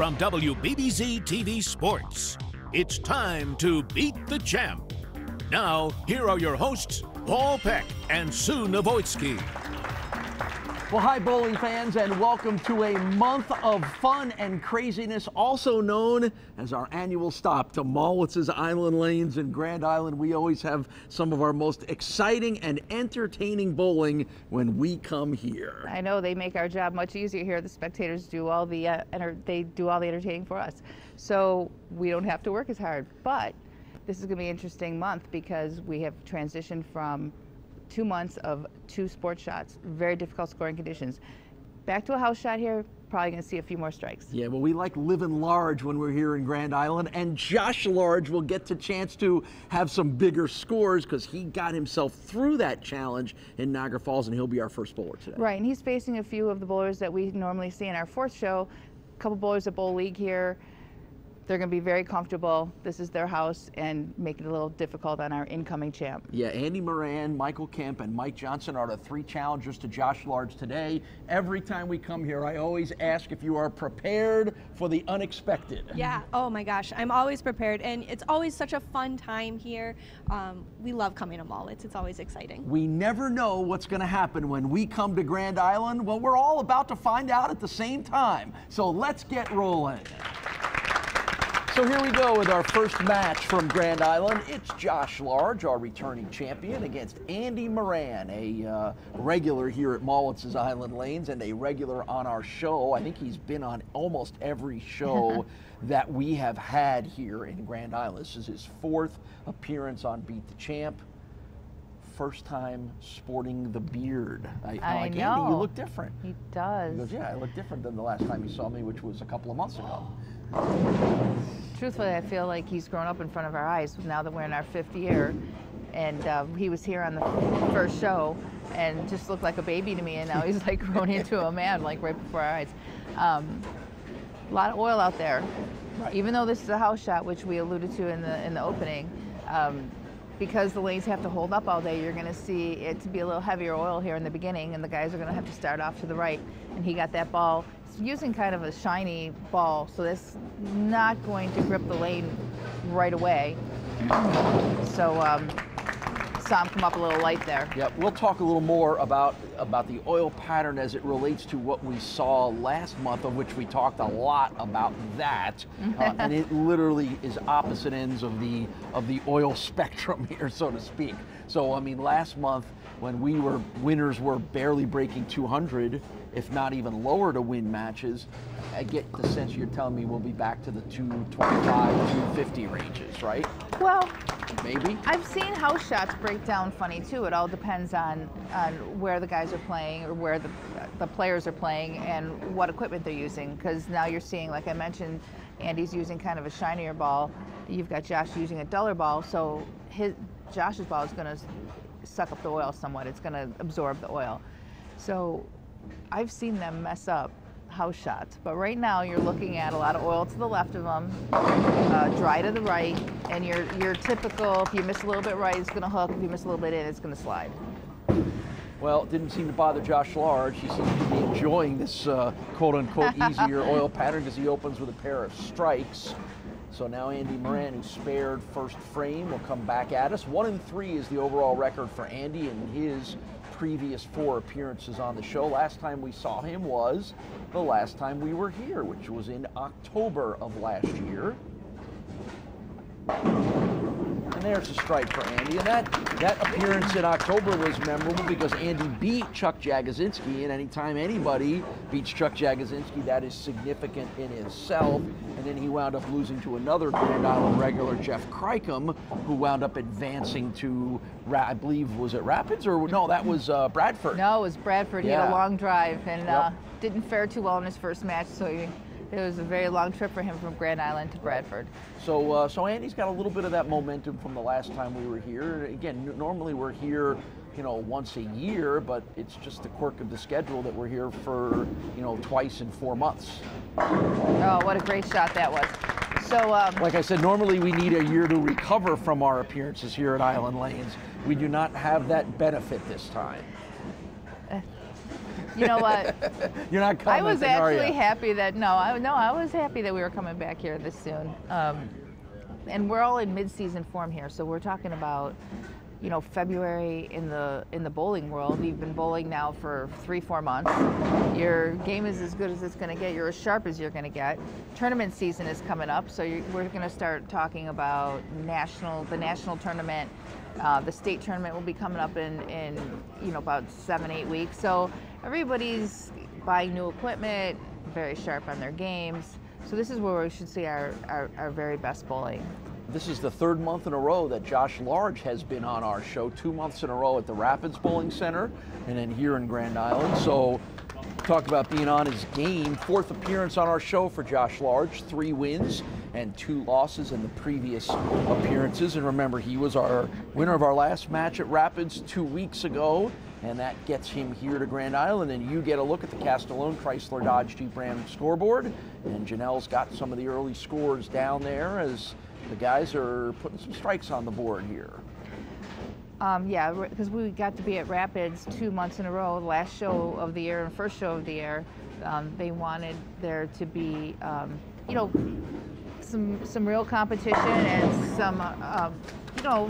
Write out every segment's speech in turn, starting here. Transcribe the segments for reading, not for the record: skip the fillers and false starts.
from WBBZ-TV Sports. It's time to beat the champ. Now, here are your hosts, Paul Peck and Sue Novoitsky. Well, hi, bowling fans, and welcome to a month of fun and craziness, also known as our annual stop to Mallwitz's Island Lanes in Grand Island. We always have some of our most exciting and entertaining bowling when we come here. I know, they make our job much easier here. The spectators do all the entertaining for us, so we don't have to work as hard. But this is going to be an interesting month because we have transitioned from 2 months of 2 sport shots, very difficult scoring conditions. Back to a house shot here, probably going to see a few more strikes. Yeah, well, we like living large when we're here in Grand Island, and Josh Large will get the chance to have some bigger scores because he got himself through that challenge in Niagara Falls, and he'll be our first bowler today. Right, and he's facing a few of the bowlers that we normally see in our 4th show. A couple bowlers at Bowl League here. They're going to be very comfortable. This is their house, and make it a little difficult on our incoming champ. Yeah, Andy Moran, Michael Kemp, and Mike Johnson are the 3 challengers to Josh Large today. Every time we come here, I always ask if you are prepared for the unexpected. Yeah, oh my gosh, I'm always prepared, and it's always such a fun time here. We love coming to Mallwitz. It's always exciting. We never know what's going to happen when we come to Grand Island. Well, we're all about to find out at the same time. So let's get rolling. So here we go with our first match from Grand Island. It's Josh Large, our returning champion, against Andy Moran, a regular here at Mallwitz's Island Lanes and a regular on our show. I think he's been on almost every show that we have had here in Grand Island. This is his 4th appearance on Beat the Champ. First time sporting the beard. I like, know. Andy, you look different. He does. He goes, yeah, I look different than the last time you saw me, which was a couple of months ago. Truthfully, I feel like he's grown up in front of our eyes now that we're in our 5th year. And he was here on the first show and just looked like a baby to me, and now he's like grown into a man, like right before our eyes. A lot of oil out there. Right. Even though this is a house shot, which we alluded to in the opening, because the lanes have to hold up all day, you're going to see it to be a little heavier oil here in the beginning, and the guys are going to have to start off to the right. And he got that ball. It's using kind of a shiny ball, so that's not going to grip the lane right away. So saw him come up a little light there. Yeah, we'll talk a little more about the oil pattern as it relates to what we saw last month, of which we talked a lot about that. And it literally is opposite ends of the oil spectrum here, so to speak. So, I mean, last month when winners were barely breaking 200, if not even lower to win matches, I get the sense you're telling me we'll be back to the 225, 250 ranges, right? Well, maybe. I've seen house shots break down funny too. It all depends on where the guys are playing, or where the players are playing, and what equipment they're using. Because now you're seeing, like I mentioned, Andy's using kind of a shinier ball. You've got Josh using a duller ball, so Josh's ball is going to suck up the oil somewhat. It's going to absorb the oil. So I've seen them mess up house shots, but right now you're looking at a lot of oil to the left of them, dry to the right, and your typical, if you miss a little bit right, it's going to hook. If you miss a little bit in, it's going to slide. Well, it didn't seem to bother Josh Large. He seems to be enjoying this quote-unquote easier oil pattern because he opens with a pair of strikes. So now Andy Moran, who spared first frame, will come back at us. 1-3 is the overall record for Andy in his previous 4 appearances on the show. Last time we saw him was the last time we were here, which was in October of last year. And there's a strike for Andy, and that appearance in October was memorable because Andy beat Chuck Jagosinski, and anytime anybody beats Chuck Jagosinski, that is significant in itself. And then he wound up losing to another Grand Island regular, Jeff Crickham, who wound up advancing to, I believe, was it Rapids, or no, that was Bradford. No, it was Bradford. Yeah. He had a long drive and didn't fare too well in his first match, so it was a very long trip for him from Grand Island to Bradford. So, so Andy's got a little bit of that momentum from the last time we were here. Again, normally we're here, you know, once a year, but it's just the quirk of the schedule that we're here for, you know, twice in 4 months. Oh, what a great shot that was. So, like I said, normally we need a year to recover from our appearances here at Island Lanes. We do not have that benefit this time. You know what? You're not I was commenting, are actually you? happy that I was happy that we were coming back here this soon. And we're all in mid-season form here, so we're talking about, you know, February in the bowling world. You've been bowling now for 3-4 months. Your game is as good as it's going to get. You're as sharp as you're going to get. Tournament season is coming up, so we're going to start talking about the national tournament. The state tournament will be coming up in you know, about 7-8 weeks. So everybody's buying new equipment, very sharp on their games. So this is where we should see our very best bowling. This is the 3rd month in a row that Josh Large has been on our show, 2 months in a row at the Rapids Bowling Center and then here in Grand Island. So talk about being on his game. 4th appearance on our show for Josh Large, 3 wins and 2 losses in the previous appearances. And remember, he was our winner of our last match at Rapids 2 weeks ago, and that gets him here to Grand Island. And you get a look at the Castellone Chrysler Dodge Jeep Ram scoreboard. And Janelle's got some of the early scores down there as the guys are putting some strikes on the board here. Yeah, because we got to be at Rapids 2 months in a row, the last show of the year and first show of the year. They wanted there to be, you know, some real competition and some, you know,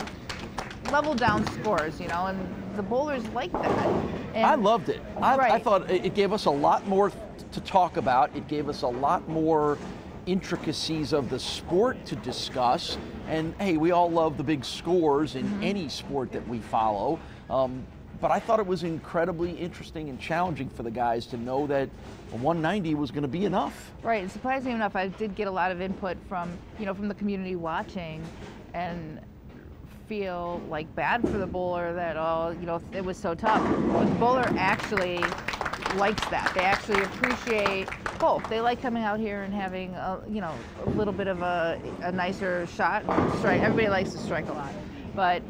level down scores, you know, and the bowlers like that. And I loved it. I right. thought it gave us a lot more to talk about. It gave us a lot more intricacies of the sport to discuss. And hey, we all love the big scores in any sport that we follow. But I thought it was incredibly interesting and challenging for the guys to know that a 190 was going to be enough. Right, and surprisingly enough, I did get a lot of input from, you know, from the community watching, and feel like bad for the bowler that, oh, you know, it was so tough. But the bowler actually likes that. They actually appreciate both. They like coming out here and having, you know, a little bit of a nicer shot and strike. Everybody likes to strike a lot, but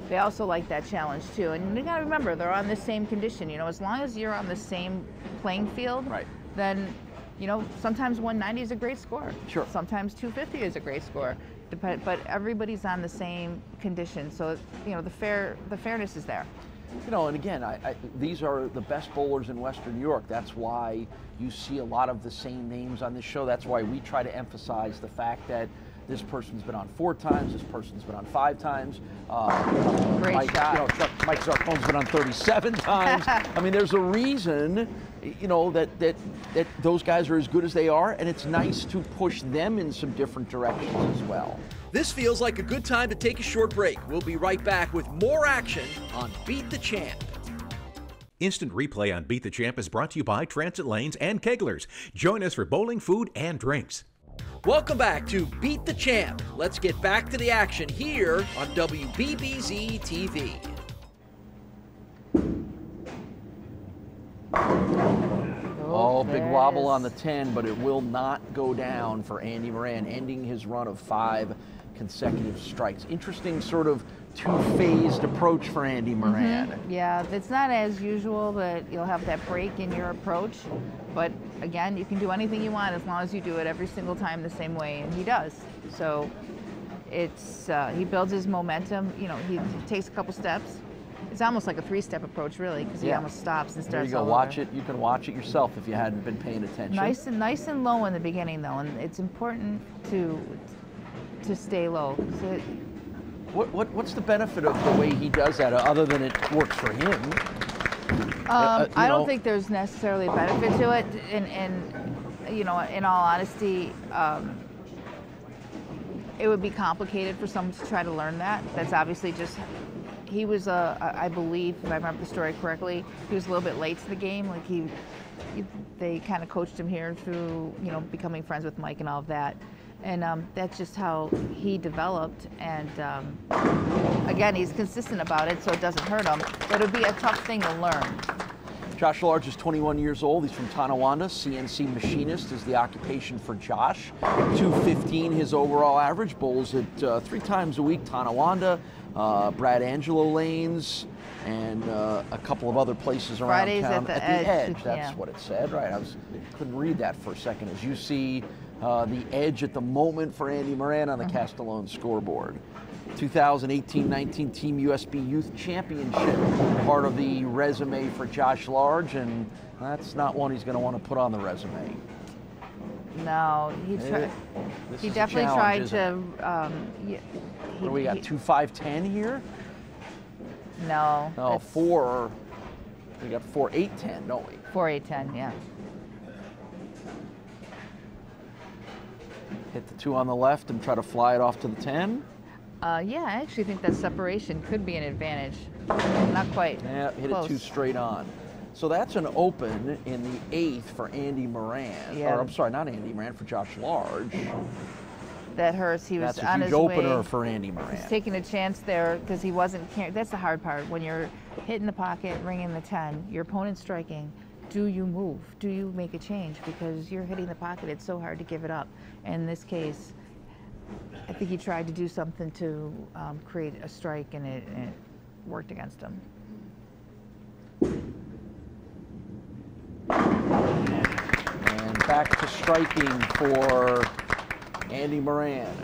they also like that challenge too. And you got to remember, they're on the same condition. You know, as long as you're on the same playing field, right, then, you know, sometimes 190 is a great score. Sure. Sometimes 250 is a great score. But everybody's on the same condition, so, you know, the fairness is there. You know, and again, these are the best bowlers in Western New York. That's why you see a lot of the same names on this show. That's why we try to emphasize the fact that this person's been on 4 times, this person's been on 5 times. Great shot. You know, Mike Zarcone's been on 37 times. I mean, there's a reason, you know, that those guys are as good as they are, and it's nice to push them in some different directions as well. This feels like a good time to take a short break. We'll be right back with more action on Beat the Champ. Instant replay on Beat the Champ is brought to you by Transit Lanes and Keglers. Join us for bowling, food, and drinks. Welcome back to Beat the Champ. Let's get back to the action here on WBBZ-TV. Oh, big wobble on the 10, but it will not go down for Andy Moran, ending his run of 5 consecutive strikes. Interesting sort of 2-phased approach for Andy Moran. Yeah, it's not as usual that you'll have that break in your approach, but again, you can do anything you want as long as you do it every single time the same way, and he does. So it's he builds his momentum. You know, he takes a couple steps. It's almost like a 3-step approach, really, because he almost stops and starts. There you go. all Watch over. it. You can watch it yourself if you hadn't been paying attention. Nice and low in the beginning, though, and it's important to stay low. So What's the benefit of the way he does that, other than it works for him? I don't think there's necessarily a benefit to it, and you know, in all honesty, it would be complicated for someone to try to learn that. That's obviously just, he was I believe, if I remember the story correctly, he was a little bit late to the game. Like they kind of coached him here through, you know, becoming friends with Mike and all of that. And that's just how he developed. And again, he's consistent about it, so it doesn't hurt him. But it would be a tough thing to learn. Josh Large is 21 years old. He's from Tonawanda. CNC machinist is the occupation for Josh. 215 his overall average. Bowls at 3 times a week. Tonawanda, Brad Angelo lanes, and a couple of other places around Fridays town. at the Edge. That's what it said, right? Couldn't read that for a second. As you see, the edge at the moment for Andy Moran on the Castellone scoreboard. 2018-19 Team USB Youth Championship, part of the resume for Josh Large, and That's not one he's going to want to put on the resume. No, he definitely tried to. What do we got? 2.510 here? No. No, 4. We got 4.810, don't we? 4.810, yeah. Hit the 2 on the left and try to fly it off to the 10. Yeah, I actually think that separation could be an advantage. Not quite. Yeah, hit close. it 2 straight on. So that's an open in the 8th for Andy Moran. Yeah. Or I'm sorry, not Andy Moran, for Josh Large. That hurts. He was That's on a his huge way. opener for Andy Moran. He's taking a chance there because he wasn't carrying. That's the hard part. When you're hitting the pocket, ringing the 10, your opponent's striking. Do you move? Do you make a change? Because you're hitting the pocket, it's so hard to give it up. In this case, I think he tried to do something to create a strike, and it worked against him. And back to striking for Andy Moran.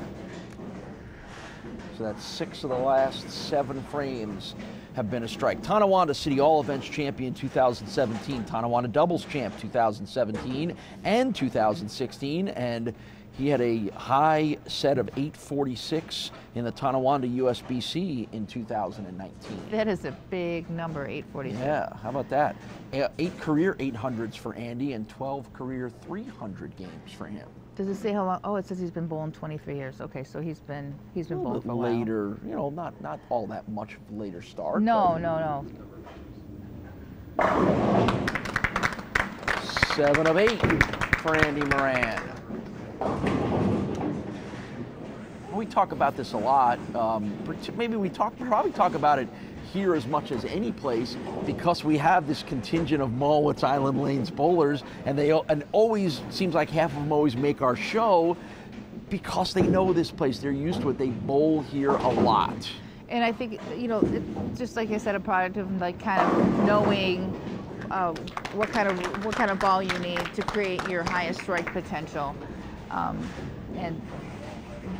So that's 6 of the last 7 frames have been a strike. Tonawanda City All Events Champion 2017, Tonawanda Doubles Champ 2017 and 2016, and he had a high set of 846 in the Tonawanda USBC in 2019. That is a big number, 846. Yeah, how about that? 8 career 800s for Andy and 12 career 300 games for him. Does it say how long? Oh, it says he's been bowling 23 years. Okay, so he's been bowling for a while. Later, you know, not all that much of a later start. No. 7 of 8 for Andy Moran. We talk about this a lot. Maybe we probably talk about it here as much as any place because we have this contingent of Mallwitz Island Lanes bowlers, and always seems like half of them always make our show because they know this place. They're used to it. They bowl here a lot. And I think, you know, just like I said, a product of like kind of knowing what kind of ball you need to create your highest strike potential, and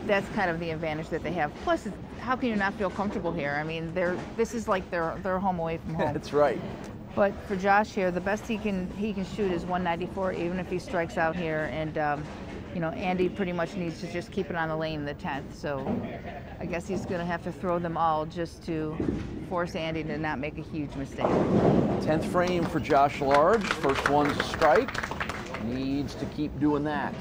that's kind of the advantage that they have. Plus, how can you not feel comfortable here? I mean, this is like their home away from home. That's right. But for Josh here, the best he can shoot is 194, even if he strikes out here. And you know, Andy pretty much needs to just keep it on the lane in the 10th. So I guess he's going to have to throw them all just to force Andy to not make a huge mistake. 10th frame for Josh Large. First one's a strike. Needs to keep doing that.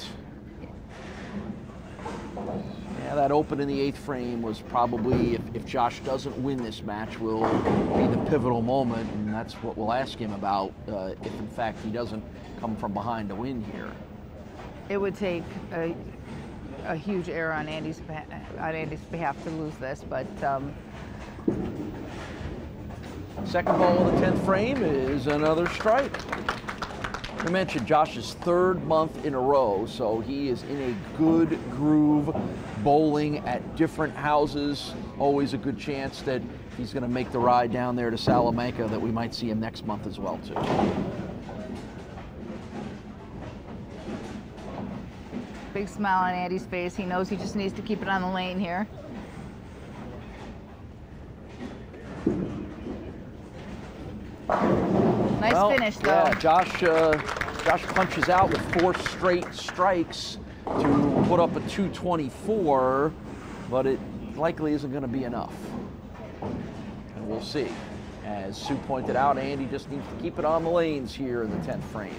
Yeah, that open in the 8th frame was probably, if Josh doesn't win this match, will be the pivotal moment, and that's what we'll ask him about if, in fact, he doesn't come from behind to win here. It would take a huge error on Andy's behalf to lose this, but second ball of the 10th frame is another strike. I mentioned Josh's 3rd month in a row, so he is in a good groove, bowling at different houses. Always a good chance that he's going to make the ride down there to Salamanca, that we might see him next month as well, too. Big smile on Andy's face. He knows he just needs to keep it on the lane here. Nice finish, though. Yeah, Josh punches out with 4 straight strikes to put up a 224, but it likely isn't going to be enough. And we'll see. As Sue pointed out, Andy just needs to keep it on the lanes here in the 10th frame.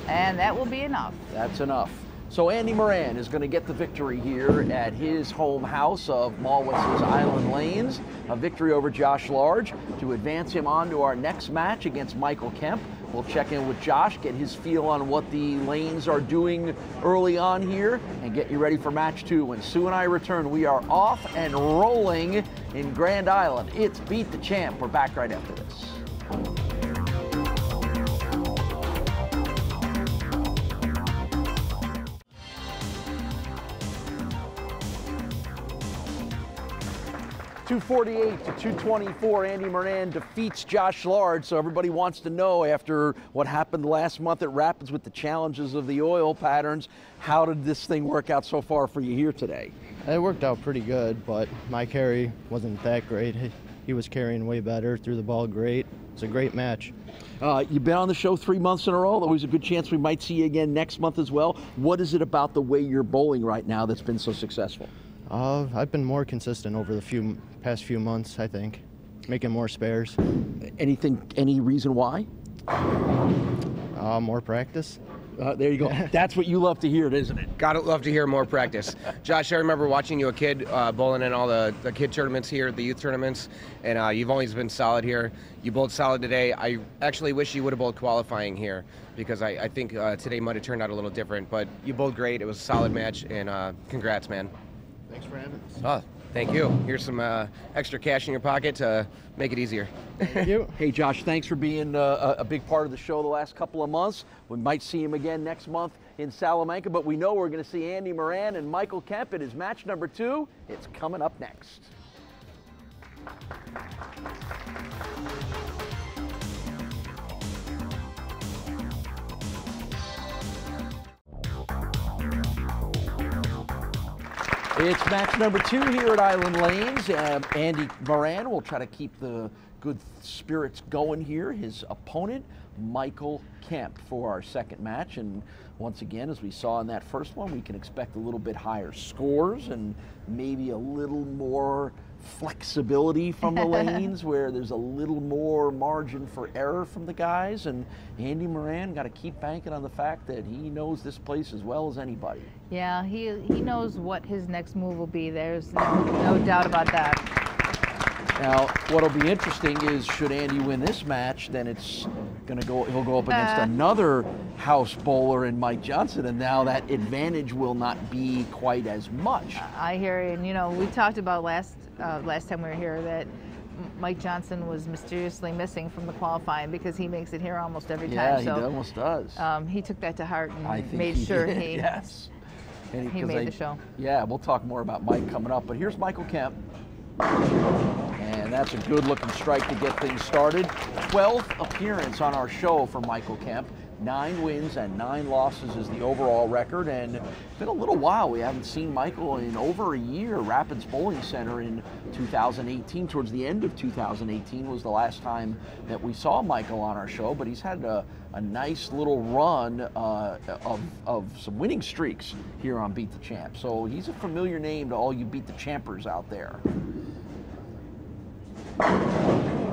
And that will be enough. That's enough. So Andy Moran is going to get the victory here at his home house of Mallwitz's Island Lanes. A victory over Josh Large to advance him on to our next match against Michael Kemp. We'll check in with Josh, get his feel on what the lanes are doing early on here, and get you ready for match 2. When Sue and I return, we are off and rolling in Grand Island. It's Beat the Champ. We're back right after this. 248 to 224, Andy Moran defeats Josh Lard. So everybody wants to know, after what happened last month at Rapids with the challenges of the oil patterns, how did this thing work out so far for you here today? It worked out pretty good, but my carry wasn't that great. He was carrying way better, threw the ball great. It's a great match. You've been on the show 3 months in a row. Always a good chance we might see you again next month as well. What is it about the way you're bowling right now that's been so successful? I've been more consistent over the past few months, I think, making more spares. Any reason why? More practice. There you go. That's what you love to hear, isn't it? Gotta love to hear more practice. Josh, I remember watching you a kid bowling in all the kid tournaments here, the youth tournaments, and you've always been solid here. You bowled solid today. I actually wish you would have bowled qualifying here, because I think today might have turned out a little different, but you bowled great. It was a solid match, and congrats, man. Thanks for having us. Oh, thank you. Here's some extra cash in your pocket to make it easier. Thank you. Hey, Josh, thanks for being a big part of the show the last couple of months. We might see him again next month in Salamanca, but we know we're going to see Andy Moran and Michael Kemp in his match number 2. It's coming up next. It's match number 2 here at Island Lanes. Andy Moran will try to keep the good spirits going here. His opponent, Michael Kemp, for our second match. And once again, as we saw in that first one, we can expect a little bit higher scores and maybe a little more flexibility from the lanes, where there's a little more margin for error from the guys. And Andy Moran got to keep banking on the fact that he knows this place as well as anybody. Yeah, he knows what his next move will be. There's no doubt about that. Now, what'll be interesting is, should Andy win this match, then it's he'll go up against another house bowler in Mike Johnson, and now that advantage will not be quite as much. I hear you, and you know, we talked about last time we were here that Mike Johnson was mysteriously missing from the qualifying because he makes it here almost every time. Yeah, so, he almost does. He took that to heart and I think made sure he yes. And he made the show. Yeah, we'll talk more about Mike coming up, but here's Michael Kemp. And that's a good-looking strike to get things started. 12th appearance on our show for Michael Kemp. 9 wins and 9 losses is the overall record, and it's been a little while. We haven't seen Michael in over a year. Rapids Bowling Center in 2018, towards the end of 2018, was the last time that we saw Michael on our show, but he's had a nice little run of some winning streaks here on Beat the Champ. So he's a familiar name to all you Beat the Champers out there.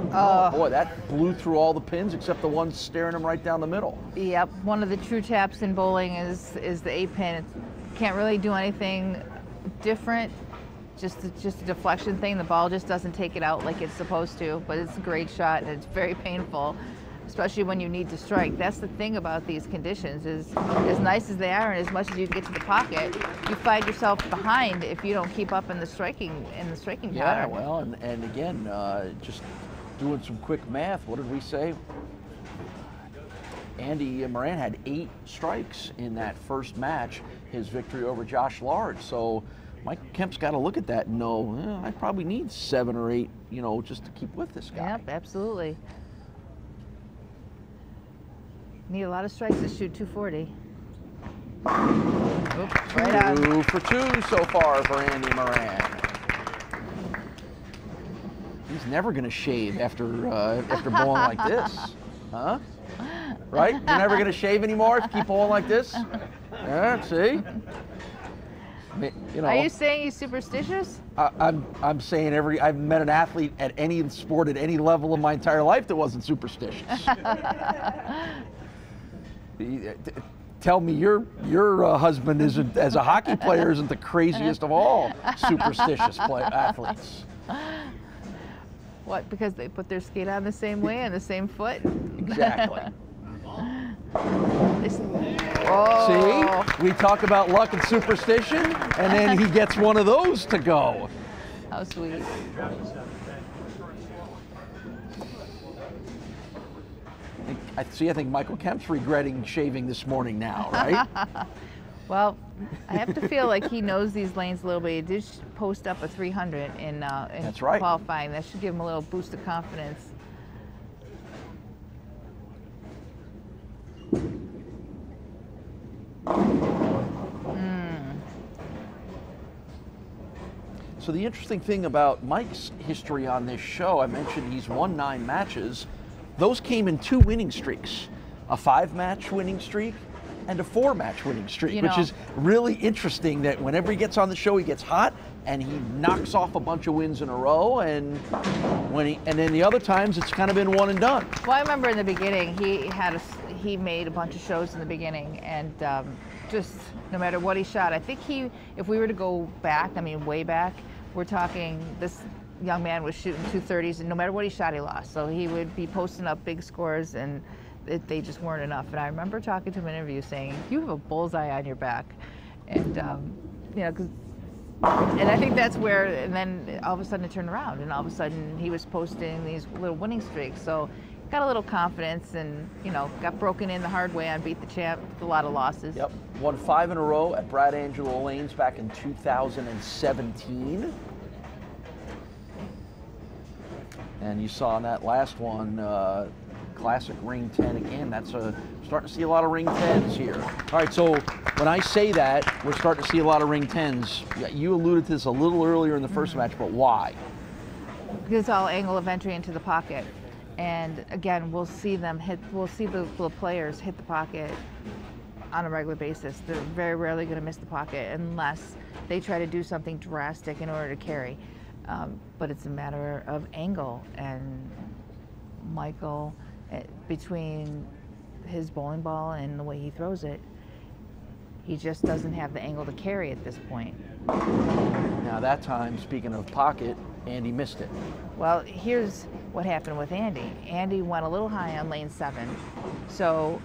Oh boy, that blew through all the pins except the one staring him right down the middle. Yep, one of the true taps in bowling is the 8-pin. It can't really do anything different, just a deflection thing. The ball just doesn't take it out like it's supposed to, but it's a great shot and it's very painful, especially when you need to strike. That's the thing about these conditions, is as nice as they are and as much as you get to the pocket, you find yourself behind if you don't keep up in the striking pattern. Yeah, well, and again, just doing some quick math, what did we say? Andy Moran had 8 strikes in that first match, his victory over Josh Lard. So Mike Kemp's got to look at that and know, I probably need 7 or 8, just to keep with this guy. Yep, absolutely. Need a lot of strikes to shoot 240. Oops, right on. 2 for 2 so far for Andy Moran. He's never going to shave after bowling like this, huh? Right? You're never going to shave anymore if you keep bowling like this? Yeah, see? Are you saying he's superstitious? I'm saying I've met an athlete at any sport at any level in my entire life that wasn't superstitious. Tell me your husband isn't, as a hockey player, isn't the craziest of all superstitious athletes. What, because they put their skate on the same way and the same foot? Exactly. Oh. See, we talk about luck and superstition, and then he gets one of those to go. How sweet. I think Michael Kemp's regretting shaving this morning now, right? Well, I have to feel like he knows these lanes a little bit. He did post up a 300 in That's right. qualifying. That should give him a little boost of confidence. So the interesting thing about Mike's history on this show, I mentioned he's won 9 matches. Those came in 2 winning streaks, a 5-match winning streak and a 4-match winning streak, which is really interesting that whenever he gets on the show, he gets hot and he knocks off a bunch of wins in a row. And then the other times it's kind of been one and done. Well, I remember in the beginning, he made a bunch of shows in the beginning, and just no matter what he shot, I think if we were to go back, I mean way back, we're talking this young man was shooting 230s, and no matter what he shot, he lost. So he would be posting up big scores, and they just weren't enough. And I remember talking to him in an interview saying, "You have a bullseye on your back," and you know, and I think that's where. And then all of a sudden it turned around, and all of a sudden he was posting these little winning streaks. So got a little confidence, and got broken in the hard way on Beat the Champ with a lot of losses. Yep, won 5 in a row at Brad Angelo Lanes back in 2017. And you saw in that last one, classic ring 10 again. That's starting to see a lot of ring 10s here. All right, so when I say that, we're starting to see a lot of ring 10s. You alluded to this a little earlier in the first match, but why? Because it's all angle of entry into the pocket. And again, we'll see the players hit the pocket on a regular basis. They're very rarely going to miss the pocket unless they try to do something drastic in order to carry. But it's a matter of angle, and Michael, between his bowling ball and the way he throws it, he just doesn't have the angle to carry at this point. Now that time, speaking of pocket, Andy missed it. Well, here's what happened with Andy. Andy went a little high on lane 7, so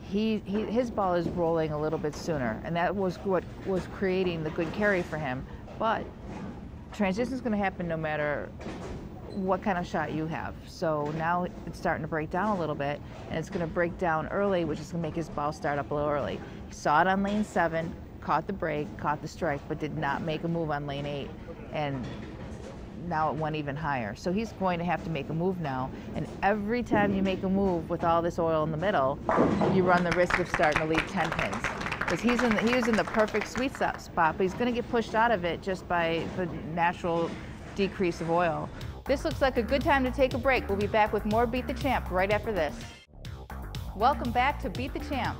his ball is rolling a little bit sooner, and that was what was creating the good carry for him. But transition is going to happen no matter what kind of shot you have. So now it's starting to break down a little bit, and it's going to break down early, which is going to make his ball start up a little early. He saw it on lane 7, caught the break, caught the strike, but did not make a move on lane 8, and now it went even higher. So he's going to have to make a move now, and every time you make a move with all this oil in the middle, you run the risk of starting to leave 10 pins. Because he was in the perfect sweet spot, but he's going to get pushed out of it just by the natural decrease of oil. This looks like a good time to take a break. We'll be back with more Beat the Champ right after this. Welcome back to Beat the Champ.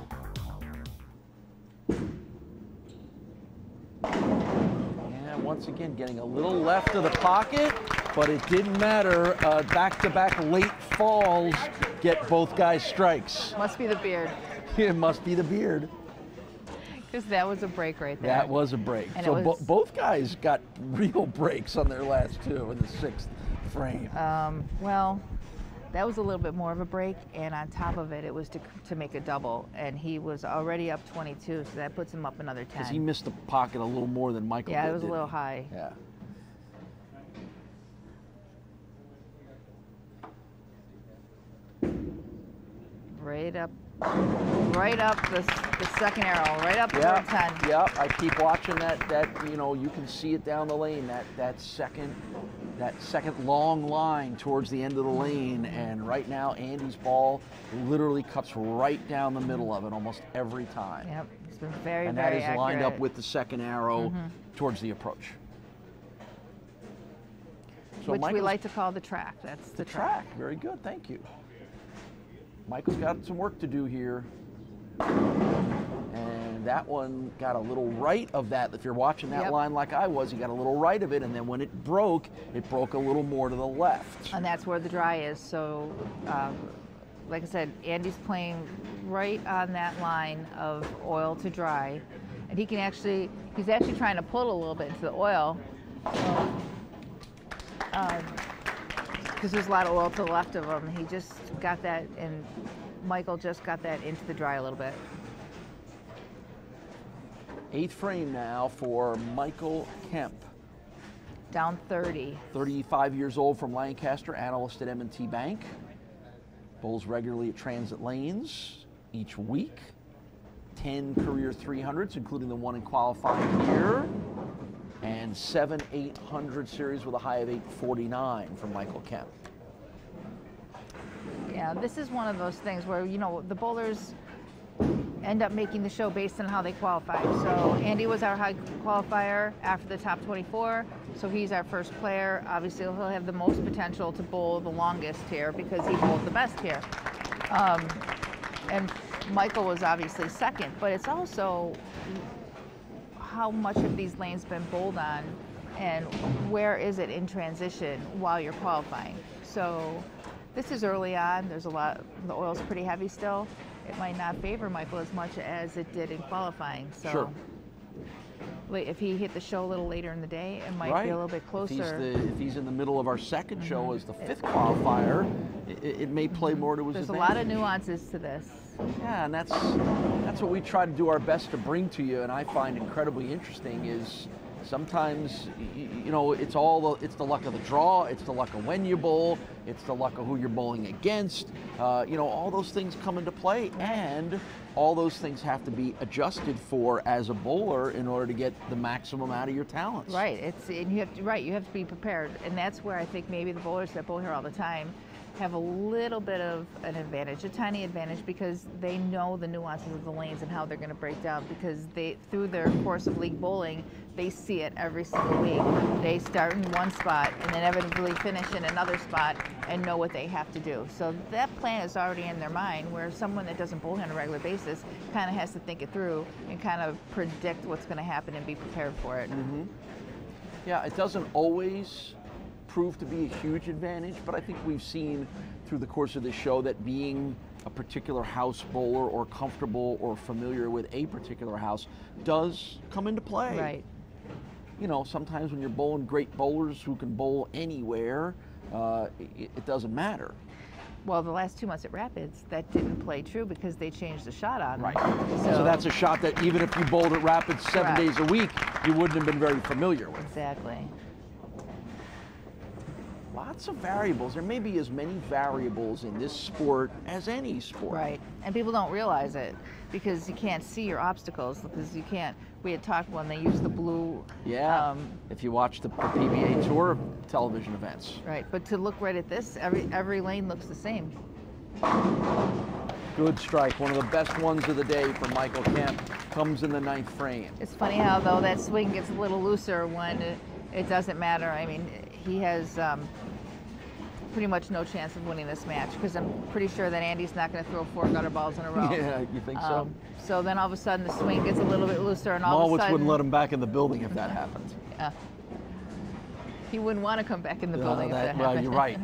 Yeah, once again, getting a little left of the pocket, but it didn't matter. Back-to-back late falls get both guys strikes. Must be the beard. It must be the beard. Because that was a break right there. That was a break. And so both guys got real breaks on their last 2 in the 6th frame. Well, that was a little bit more of a break, and on top of it, it was to make a double, and he was already up 22, so that puts him up another 10. Because he missed the pocket a little more than Michael did. Yeah, it was a little high. Yeah. Right up the second arrow, right up the 10. Yeah, I keep watching that, you can see it down the lane, that second long line towards the end of the lane, and right now Andy's ball literally cuts right down the middle of it almost every time. Yep, it's been very, and very that is accurate. lined up with the second arrow towards the approach. So which we like to call the track. That's the track. Very good, thank you. Michael's got some work to do here. And that one got a little right of that. If you're watching that line like I was, he got a little right of it, and then when it broke a little more to the left. And that's where the dry is. So, like I said, Andy's playing right on that line of oil to dry. And he's actually trying to pull a little bit into the oil. Because there's a lot of oil to the left of him. He just got that, and Michael just got that into the dry a little bit. 8th frame now for Michael Kemp. Down 30. 35 years old, from Lancaster, analyst at M&T Bank. Bowls regularly at Transit Lanes each week. 10 career 300s, including the one in qualifying here, and 7 800 series with a high of 849 from Michael Kemp. Yeah, this is one of those things where, you know, the bowlers end up making the show based on how they qualify. So Andy was our high qualifier after the top 24, so he's our first player. Obviously, he'll have the most potential to bowl the longest here because he bowled the best here. And Michael was obviously second, but it's also how much have these lanes been bowled on and where is it in transition while you're qualifying. So this is early on. There's a lot, the oil's pretty heavy still. It might not favor Michael as much as it did in qualifying. So sure. If he hit the show a little later in the day, it might be a little bit closer. If he's in the middle of our second show as the 5th qualifier, it may play more to his There's advantage. a lot of nuances to this. Yeah, and that's what we try to do our best to bring to you, and I find incredibly interesting is sometimes, you know, it's the luck of the draw, it's the luck of when you bowl, it's the luck of who you're bowling against. You know, all those things come into play, and all those things have to be adjusted for as a bowler in order to get the maximum out of your talents. Right. And you have to be prepared, and that's where I think maybe the bowlers that bowl here all the time have a little bit of an advantage, a tiny advantage, because they know the nuances of the lanes and how they're going to break down, because they, through their course of league bowling, they see it every single week. They start in one spot and inevitably finish in another spot and know what they have to do. So that plan is already in their mind, where someone that doesn't bowl here on a regular basis kind of has to think it through and kind of predict what's going to happen and be prepared for it. Mm-hmm. Yeah, it doesn't always prove to be a huge advantage, but I think we've seen through the course of this show that being a particular house bowler or comfortable or familiar with a particular house does come into play. Right. You know, sometimes when you're bowling great bowlers who can bowl anywhere, it doesn't matter. Well, the last 2 months at Rapids, that didn't play true because they changed the shot on. Right. So that's a shot that even if you bowled at Rapids 7 days a week, you wouldn't have been very familiar with. Exactly. Lots of variables. There may be as many variables in this sport as any sport. Right, and people don't realize it because you can't see your obstacles, because you can't, we had talked when they use the blue. Yeah, if you watch the PBA Tour television events. Right, but to look right at this, every lane looks the same. Good strike, one of the best ones of the day for Michael Kemp, comes in the 9th frame. It's funny how, though, that swing gets a little looser when it doesn't matter. I mean, he has pretty much no chance of winning this match, because I'm pretty sure that Andy's not going to throw 4 gutter balls in a row. Yeah, you think so? So then all of a sudden the swing gets a little bit looser, and all of a Mallwitz sudden... wouldn't let him back in the building if that happened. Yeah. He wouldn't want to come back in the building if that happened. Well, you're right.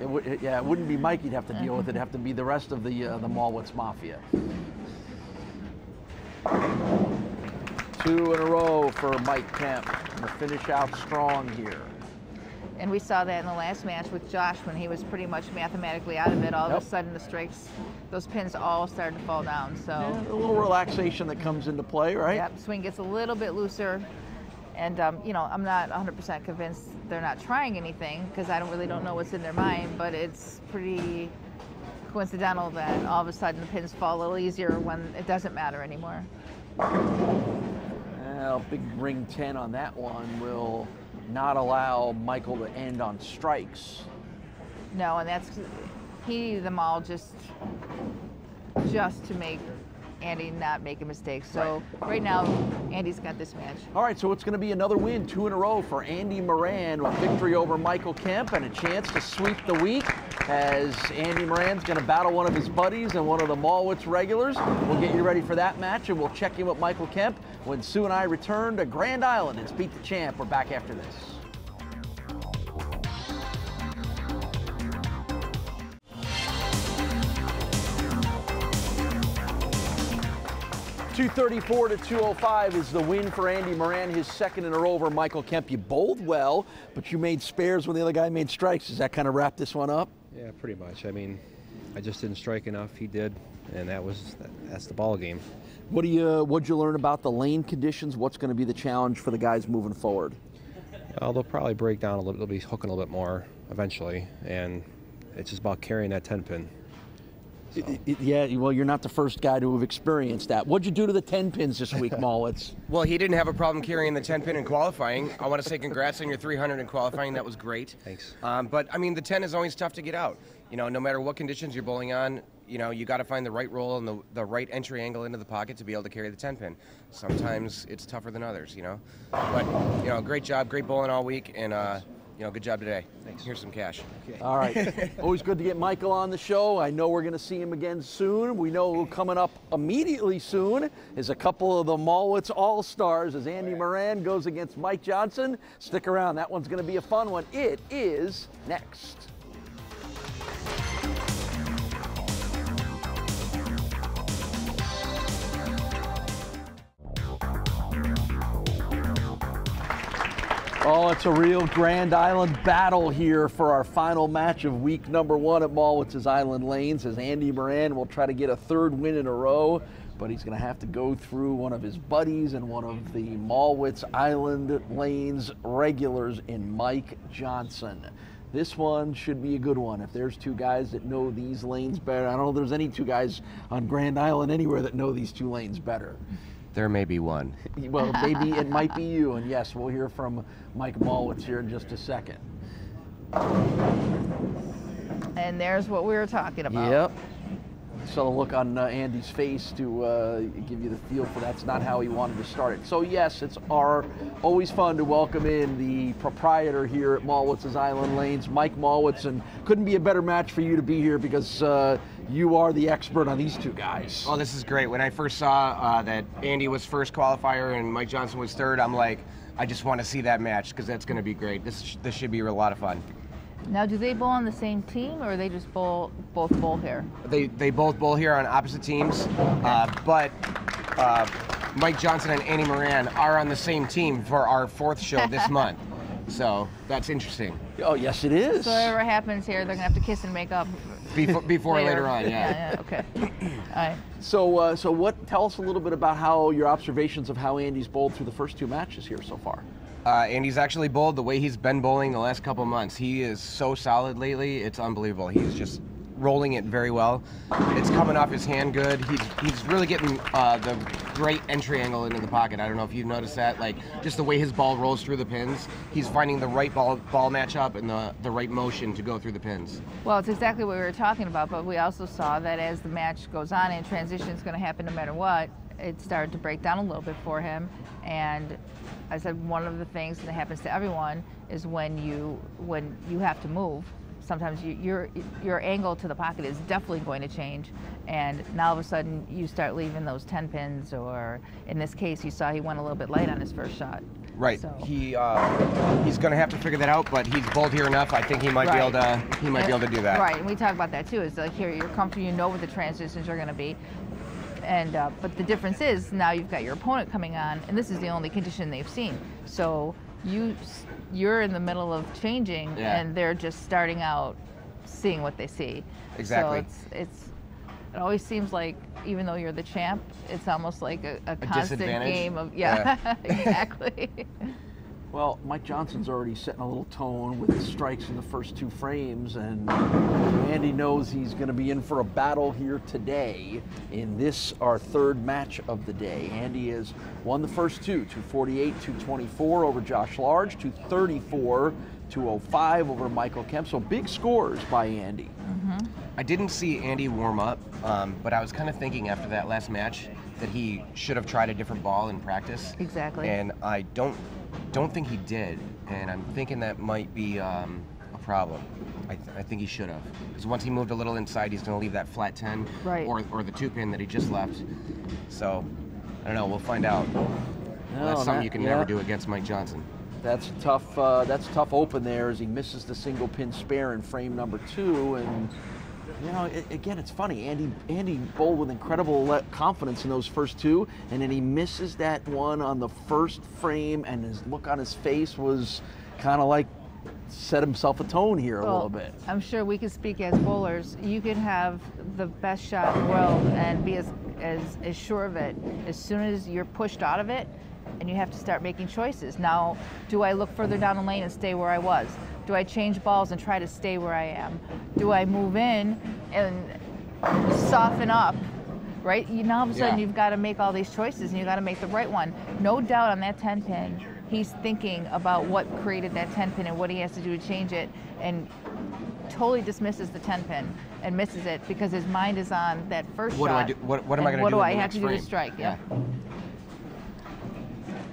It wouldn't be Mike he'd have to deal with. It'd have to be the rest of the Mallwitz Mafia. 2 in a row for Mike Kemp. To finish out strong here. And we saw that in the last match with Josh when he was pretty much mathematically out of it. All of a sudden the strikes, those pins all started to fall down. So yeah, a little relaxation that comes into play, right? Yep, swing gets a little bit looser. And, you know, I'm not 100% convinced they're not trying anything, because I really don't know what's in their mind, but it's pretty coincidental that all of a sudden the pins fall a little easier when it doesn't matter anymore. Well, big ring 10 on that one will not allow Michael to end on strikes. No, and that's, he needed them all just to make Andy not make a mistake. So right now, Andy's got this match. All right, so it's going to be another win, 2 in a row for Andy Moran, with victory over Michael Kemp and a chance to sweep the week, as Andy Moran's going to battle one of his buddies and one of the Mallwitz regulars. We'll get you ready for that match, and we'll check in with Michael Kemp when Sue and I return to Grand Island. It's Beat the Champ. We're back after this. 234 to 205 is the win for Andy Moran, his second in a row over Michael Kemp. You bowled well, but you made spares when the other guy made strikes. Does that kind of wrap this one up? Yeah, pretty much. I mean, I just didn't strike enough. He did, and that's the ball game. What'd you learn about the lane conditions? What's going to be the challenge for the guys moving forward? Well, they'll probably break down a little. They'll be hooking a little bit more eventually, and it's just about carrying that 10 pin. So. Yeah, well, you're not the first guy to have experienced that. What'd you do to the 10 pins this week, Mallwitz? Well, he didn't have a problem carrying the 10 pin in qualifying. I want to say congrats on your 300 in qualifying. That was great. Thanks. But I mean, the 10 is always tough to get out. You know, no matter what conditions you're bowling on, you know, you got to find the right roll and the right entry angle into the pocket to be able to carry the 10 pin. Sometimes it's tougher than others, you know. But, you know, great job, great bowling all week, and, you know, good job today. Thanks. Here's some cash. Okay. All right. Always good to get Michael on the show. I know we're going to see him again soon. We know coming up immediately soon is a couple of the Mallwitz All-Stars as Andy Moran goes against Mike Johnson. Stick around. That one's going to be a fun one. It is next. Oh, it's a real Grand Island battle here for our final match of week number 1 at Mallwitz's Island Lanes as Andy Moran will try to get a 3rd win in a row, but he's going to have to go through one of his buddies and one of the Mallwitz Island Lanes regulars in Mike Johnson. This one should be a good one. If there's 2 guys that know these lanes better, I don't know if there's any 2 guys on Grand Island anywhere that know these 2 lanes better. There may be one. Well, maybe it might be you, and yes, we'll hear from Mike Mallwitz here in just a second. And there's what we were talking about. Yep. Saw the look on Andy's face to give you the feel for that's not how he wanted to start it. So yes, it's always fun to welcome in the proprietor here at Mallwitz's Island Lanes, Mike Mallwitz, and couldn't be a better match for you to be here because you are the expert on these 2 guys. Oh, this is great. When I first saw that Andy was first qualifier and Mike Johnson was 3rd, I'm like, I just want to see that match because that's going to be great. This should be a lot of fun. Now, do they bowl on the same team, or they just both bowl here? They both bowl here on opposite teams, but Mike Johnson and Andy Moran are on the same team for our 4th show this month. So that's interesting. Oh, yes, it is. So whatever happens here, they're going to have to kiss and make up. Before later on, yeah. Yeah, okay. All right. So tell us a little bit about how your observations of how Andy's bowled through the first 2 matches here so far. Andy's actually bowled the way he's been bowling the last couple months. He is so solid lately, it's unbelievable. He's just rolling it very well. It's coming off his hand good. He's really getting the great entry angle into the pocket. I don't know if you've noticed that, like just the way his ball rolls through the pins. He's finding the right ball matchup and the right motion to go through the pins. Well, it's exactly what we were talking about, but we also saw that as the match goes on and transition is going to happen no matter what, it started to break down a little bit for him. And I said one of the things that happens to everyone is when you have to move, sometimes your angle to the pocket is definitely going to change, and now all of a sudden you start leaving those 10 pins, or in this case you saw he went a little bit light on his first shot. Right. So. He's going to have to figure that out, but he's bowled here enough. I think he might be able to do that. Right, and we talk about that too. It's like here you're comfortable, you know what the transitions are going to be. And but the difference is now you've got your opponent coming on, and this is the only condition they've seen. So you're in the middle of changing, and they're just starting out, seeing what they see. Exactly. So it always seems like even though you're the champ, it's almost like a constant game of exactly. Well, Mike Johnson's already setting a little tone with his strikes in the first 2 frames, and Andy knows he's going to be in for a battle here today in this, our 3rd match of the day. Andy has won the first 2, 248, 224 over Josh Large, 234, 205 over Michael Kemp. So big scores by Andy. Mm-hmm. I didn't see Andy warm up, but I was kind of thinking after that last match that he should have tried a different ball in practice. Exactly. And I don't think he did, and I'm thinking that might be a problem. I think he should have, because once he moved a little inside, he's going to leave that flat 10, right, or the 2 pin that he just left. So I don't know. We'll find out. That's something you can never do against Mike Johnson. That's tough open there as he misses the single pin spare in frame number 2, and you know, again, it's funny. Andy bowled with incredible confidence in those first 2, and then he misses that one on the first frame, and his look on his face was kind of like set himself a tone here a little bit. I'm sure we could speak as bowlers. You can have the best shot in the world and be as sure of it. As soon as you're pushed out of it, and you have to start making choices. Now, do I look further down the lane and stay where I was? Do I change balls and try to stay where I am? Do I move in and soften up, right? Now all of a sudden Yeah. you've got to make all these choices and you got to make the right one. No doubt on that 10 pin, he's thinking about what created that 10 pin and what he has to do to change it, and totally dismisses the 10 pin and misses it because his mind is on that first What shot. do I do? What am I going to do? What do in I the have next to do to frame? strike? Yeah.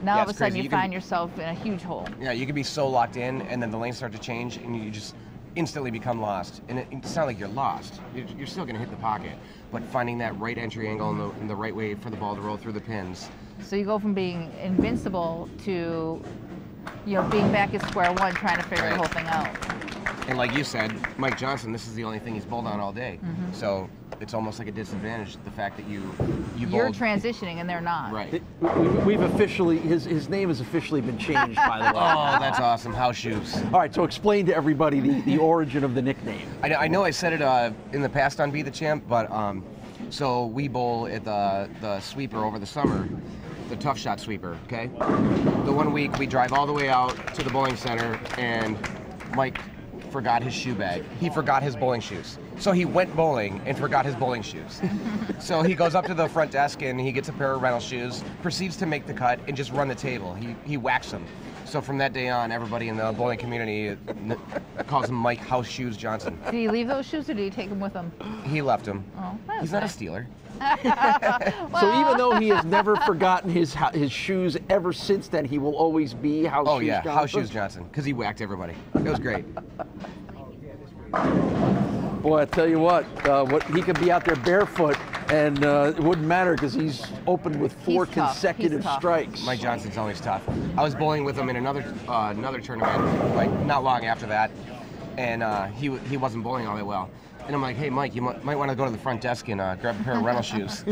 Now Yeah, all of a it's sudden crazy. you You can- find yourself in a huge hole. Yeah, you can be so locked in, and then the lanes start to change, and you just instantly become lost. And it's not like you're lost. You're still going to hit the pocket, but finding that right entry angle and the right way for the ball to roll through the pins. So you go from being invincible to, being back at square one, trying to figure the whole thing out. And like you said, Mike Johnson, this is the only thing he's bowled on all day. Mm-hmm. So it's almost like a disadvantage, the fact that you're You're bowled. transitioning and they're not. Right. We've officially, his name has officially been changed, by the way. Oh, that's awesome. House shoes. All right, so explain to everybody the origin of the nickname. I know I said it in the past on Be the Champ, but so we bowl at the sweeper over the summer, the tough shot sweeper, okay? The 1 week we drive all the way out to the bowling center, and Mike forgot his shoe bag. He forgot his bowling shoes. So he went bowling and forgot his bowling shoes. So he goes up to the front desk and he gets a pair of rental shoes, proceeds to make the cut and just run the table. He whacks them. So from that day on, everybody in the bowling community calls him Mike House Shoes Johnson. Did he leave those shoes or did he take them with him? He left them. Oh, that's He's not a nice. stealer. So even though he has never forgotten his shoes ever since then, he will always be House Oh Shoes yeah, Johnson? House Shoes Johnson, because he whacked everybody. It was great. Boy, I tell you what he could be out there barefoot, and it wouldn't matter because he's opened with 4 He's tough. consecutive He's tough. strikes. Mike Johnson's always tough. I was bowling with him in another tournament, like not long after that, and he wasn't bowling all that well. And I'm like, hey Mike, you might want to go to the front desk and grab a pair of rental shoes.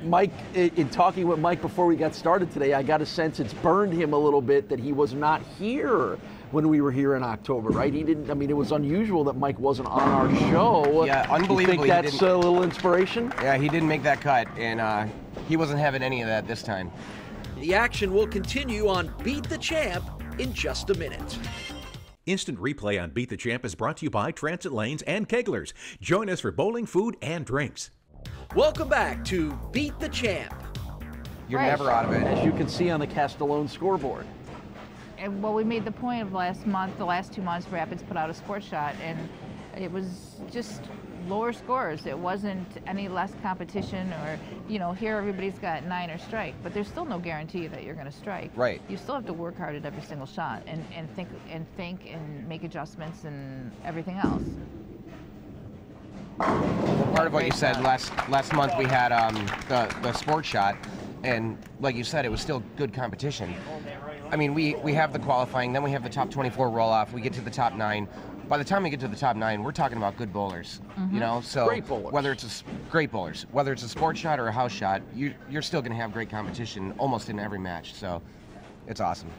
Mike, in talking with Mike before we got started today, I got a sense it's burned him a little bit that he was not here when we were here in October, right? He didn't. I mean, it was unusual that Mike wasn't on our show. Yeah, unbelievably, You think he that's didn't- a little inspiration? Yeah, he didn't make that cut, and he wasn't having any of that this time. The action will continue on Beat the Champ in just a minute. Instant replay on Beat the Champ is brought to you by Transit Lanes and Keglers. Join us for bowling, food, and drinks. Welcome back to Beat the Champ. You're Right. never out of it. As you can see on the Castellone scoreboard. And well, we made the point of the last 2 months, Rapids put out a sports shot, and it was just lower scores. It wasn't any less competition, or here everybody's got 9 or strike, but there's still no guarantee that you're going to strike. Right. You still have to work hard at every single shot and think and make adjustments and everything else. Part of what you said last month, we had the sports shot, and like you said, it was still good competition. I mean, we have the qualifying, then we have the top 24 roll off. We get to the top 9. By the time we get to the top 9, we're talking about good bowlers. So Great bowlers. Great bowlers, whether it's a sports shot or a house shot, you're still going to have great competition almost in every match. So it's awesome.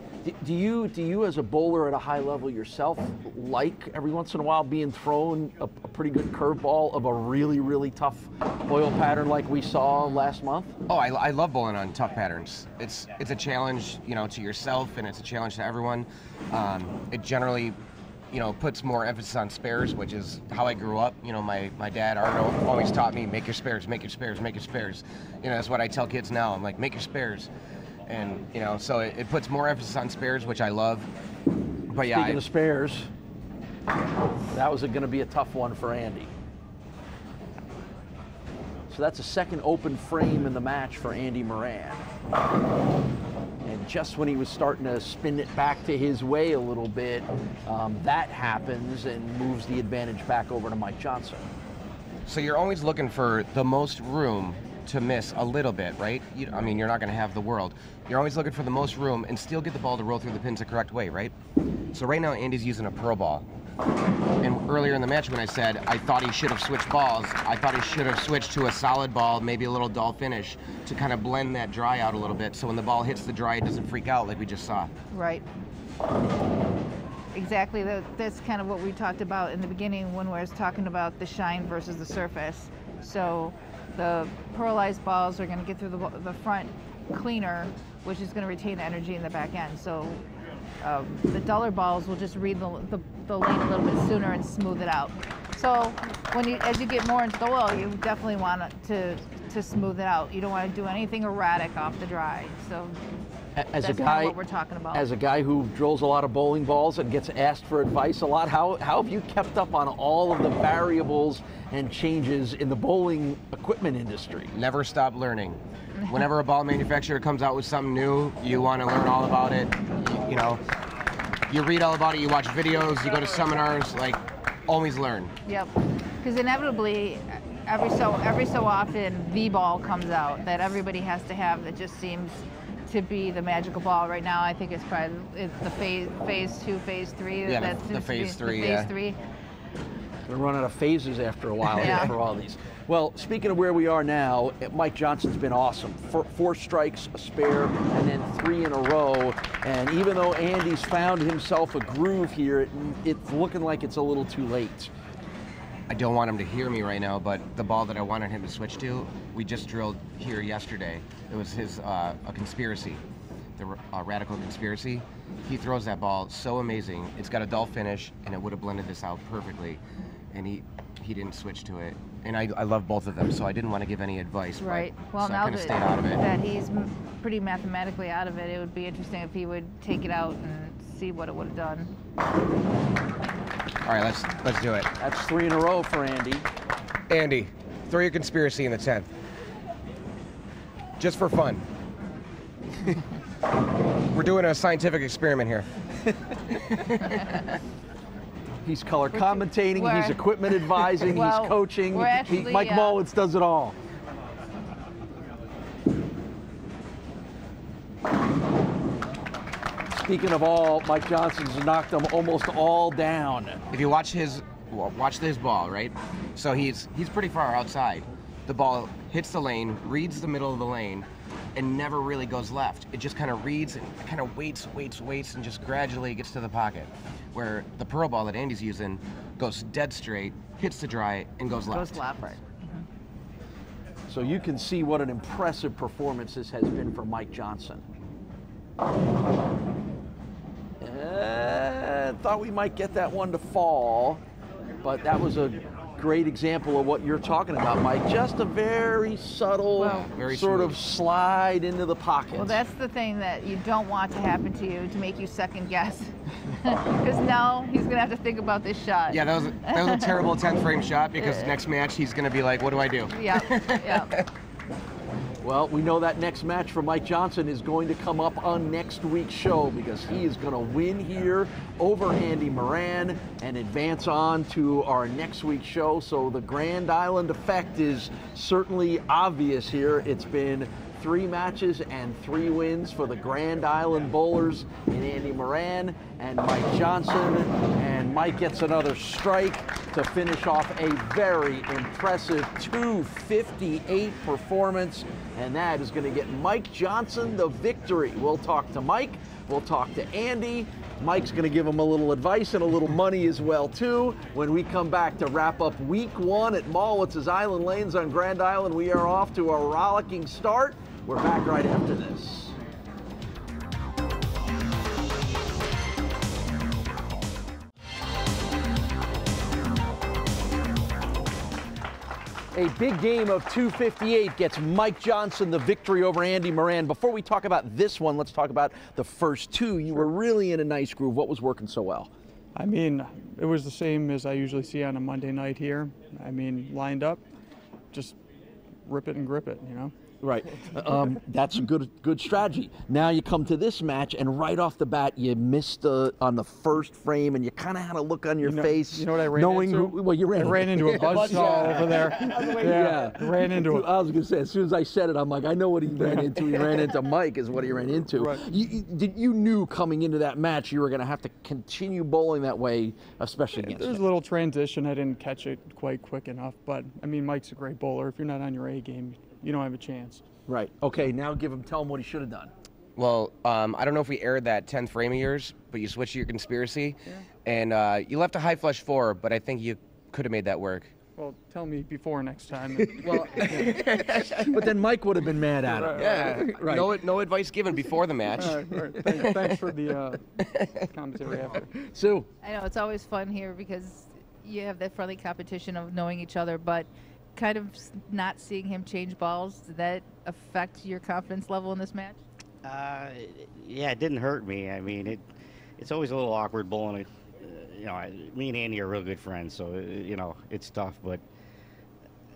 Do you as a bowler at a high level yourself like every once in a while being thrown a pretty good curveball of a really, really tough oil pattern like we saw last month? Oh, I love bowling on tough patterns. It's a challenge, to yourself, and it's a challenge to everyone. It generally, puts more emphasis on spares, which is how I grew up. My dad Arno always taught me, make your spares, make your spares, make your spares. That's what I tell kids now. I'm like, make your spares. And, so it puts more emphasis on spares, which I love. But yeah. Speaking of spares, that was going to be a tough one for Andy. So that's a second open frame in the match for Andy Moran. And just when he was starting to spin it back to his way a little bit, that happens and moves the advantage back over to Mike Johnson. So you're always looking for the most room to miss a little bit, right? You're not going to have the world. You're always looking for the most room and still get the ball to roll through the pins the correct way, right? So right now, Andy's using a pro ball. And earlier in the match when I said I thought he should have switched balls, I thought he should have switched to a solid ball, maybe a little dull finish, to kind of blend that dry out a little bit, so when the ball hits the dry, it doesn't freak out like we just saw. Right. Exactly. That's kind of what we talked about in the beginning when we was talking about the shine versus the surface. So the pearlized balls are going to get through the front cleaner, which is going to retain the energy in the back end. So the duller balls will just read the lane a little bit sooner and smooth it out. So as you get more into the oil, you definitely want to smooth it out. You don't want to do anything erratic off the dry. So as that's kind of what we're talking about. As a guy who drills a lot of bowling balls and gets asked for advice a lot, how have you kept up on all of the variables and changes in the bowling equipment industry? Never stop learning. Whenever a ball manufacturer comes out with something new, you want to learn all about it. You know, you read all about it, you watch videos, you go to seminars, like, always learn. Yep, because inevitably, every so often, the ball comes out that everybody has to have that just seems to be the magical ball. Right now, I think it's probably the phase 2, phase 3. Yeah, the phase 3, yeah. Phase 3. We're running out of phases after a while here for all these. Well, speaking of where we are now, Mike Johnson's been awesome. 4 strikes, a spare, and then 3 in a row. And even though Andy's found himself a groove here, it's looking like it's a little too late. I don't want him to hear me right now, but the ball that I wanted him to switch to, we just drilled here yesterday. It was his a conspiracy, the radical conspiracy. He throws that ball so amazing. It's got a dull finish, and it would have blended this out perfectly. And he didn't switch to it. And I love both of them, so I didn't want to give any advice. Right. Well, so now I stayed out of it. that he's pretty mathematically out of it, it would be interesting if he would take it out and see what it would have done. All right, let's do it. That's 3 in a row for Andy. Andy, throw your conspiracy in the 10th. Just for fun. We're doing a scientific experiment here. He's color commentating, he's equipment advising, he's coaching. Mike Mallwitz does it all. Speaking of all, Mike Johnson's knocked them almost all down. If you watch his ball, right? So he's pretty far outside. The ball hits the lane, reads the middle of the lane, and never really goes left. It just kind of reads and kind of waits, and just gradually gets to the pocket. Where the pearl ball that Andy's using goes dead straight, hits the dry, and goes left. Goes left, right. So you can see what an impressive performance this has been for Mike Johnson. Thought we might get that one to fall, but that was a great example of what you're talking about, Mike. Just a very subtle, very sort smooth of slide into the pocket. Well, that's the thing that you don't want to happen to you, to make you second guess. Because now he's going to have to think about this shot. Yeah, that was a terrible 10th frame shot, because next match he's going to be like, what do I do? Yeah. Well, we know that next match for Mike Johnson is going to come up on next week's show, because he is going to win here over Andy Moran and advance on to our next week's show. So the Grand Island effect is certainly obvious here. It's been 3 matches and 3 wins for the Grand Island Bowlers in Andy Moran and Mike Johnson. And Mike gets another strike to finish off a very impressive 258 performance. And that is going to get Mike Johnson the victory. We'll talk to Mike. We'll talk to Andy. Mike's going to give him a little advice and a little money as well, too. When we come back to wrap up week 1 at Mallwitz's Island Lanes on Grand Island, we are off to a rollicking start. We're back right after this. A big game of 258 gets Mike Johnson the victory over Andy Moran. Before we talk about this one, let's talk about the first 2. You were really in a nice groove. What was working so well? I mean, it was the same as I usually see on a Monday night here. I mean, lined up, just rip it and grip it, you know? Right. That's a good strategy. Now you come to this match, and right off the bat, you missed on the first frame, and you kind of had a look on your face. You know what I ran into? I ran into a buzzsaw over there. Ran into it. I was going to say, as soon as I said it, I'm like, I know what he ran into. He ran into Mike is what he ran into. Right. You knew coming into that match you were going to have to continue bowling that way, especially against There's a little transition. I didn't catch it quite quick enough, but, I mean, Mike's a great bowler. If you're not on your A game, you don't have a chance. Right. Okay, now tell him what he should have done. Well, I don't know if we aired that 10th frame of yours, but you switched your conspiracy, and you left a high flush 4, but I think you could have made that work. well, tell me before next time. Well, but then Mike would have been mad at him. Yeah, right. No advice given before the match. All right. Thanks for the commentary after. Sue. I know it's always fun here because you have that friendly competition of knowing each other, but kind of not seeing him change balls, did that affect your confidence level in this match? Yeah, it didn't hurt me. I mean, it's always a little awkward bowling. You know, me and Andy are real good friends, so, you know, it's tough. But,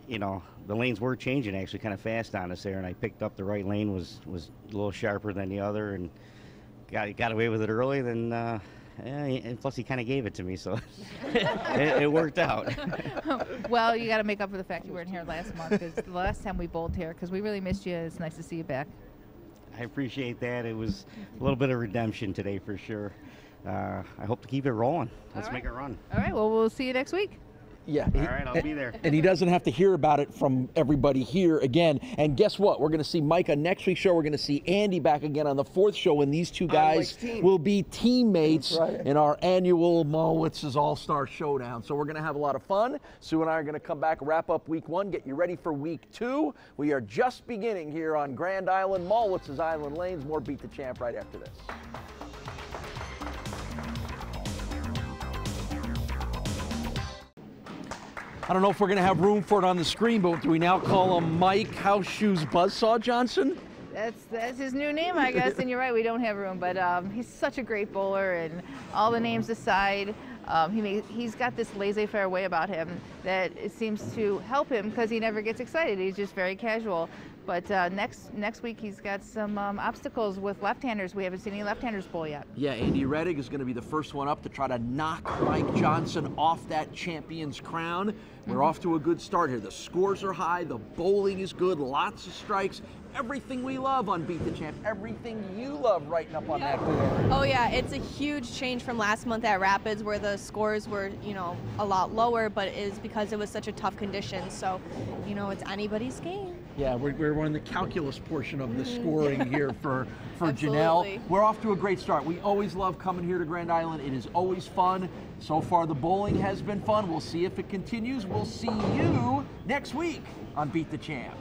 you know, the lanes were changing actually kind of fast on us there, and I picked up the right lane was a little sharper than the other, and got away with it early. Then, and plus he kind of gave it to me, so it worked out. Well, you got to make up for the fact you weren't here last month, because the last time we bowled here, because we really missed you. It's nice to see you back. I appreciate that. It was a little bit of redemption today for sure. I hope to keep it rolling. Let's make it run. All right, well, we'll see you next week. Yeah. All right, I'll be there. And he doesn't have to hear about it from everybody here again. And guess what? We're going to see Mike on next week's show. We're going to see Andy back again on the 4th show, and these two guys will be teammates in our annual Mallwitz's All-Star Showdown. So we're going to have a lot of fun. Sue and I are going to come back, wrap up week 1, get you ready for week 2. We are just beginning here on Grand Island, Mallwitz's Island Lanes. More Beat the Champ right after this. I don't know if we're going to have room for it on the screen, but do we now call him Mike House Shoes Buzzsaw Johnson? That's his new name, I guess, and you're right, we don't have room, but he's such a great bowler, and all the names aside, he's got this laissez-faire way about him that it seems to help him because he never gets excited. He's just very casual. But next week he's got some obstacles with left-handers. We haven't seen any left-handers bowl yet. Yeah, Andy Reddick is going to be the first one up to try to knock Mike Johnson off that champion's crown. We're off to a good start here. The scores are high, the bowling is good, lots of strikes. Everything we love on Beat the Champ, everything you love writing up on that board. Oh yeah, it's a huge change from last month at Rapids where the scores were, you know, a lot lower, but it is because it was such a tough condition. So, you know, it's anybody's game. Yeah, we're in the calculus portion of the scoring here for Janelle. We're off to a great start. We always love coming here to Grand Island. It is always fun. So far, the bowling has been fun. We'll see if it continues. We'll see you next week on Beat the Champ.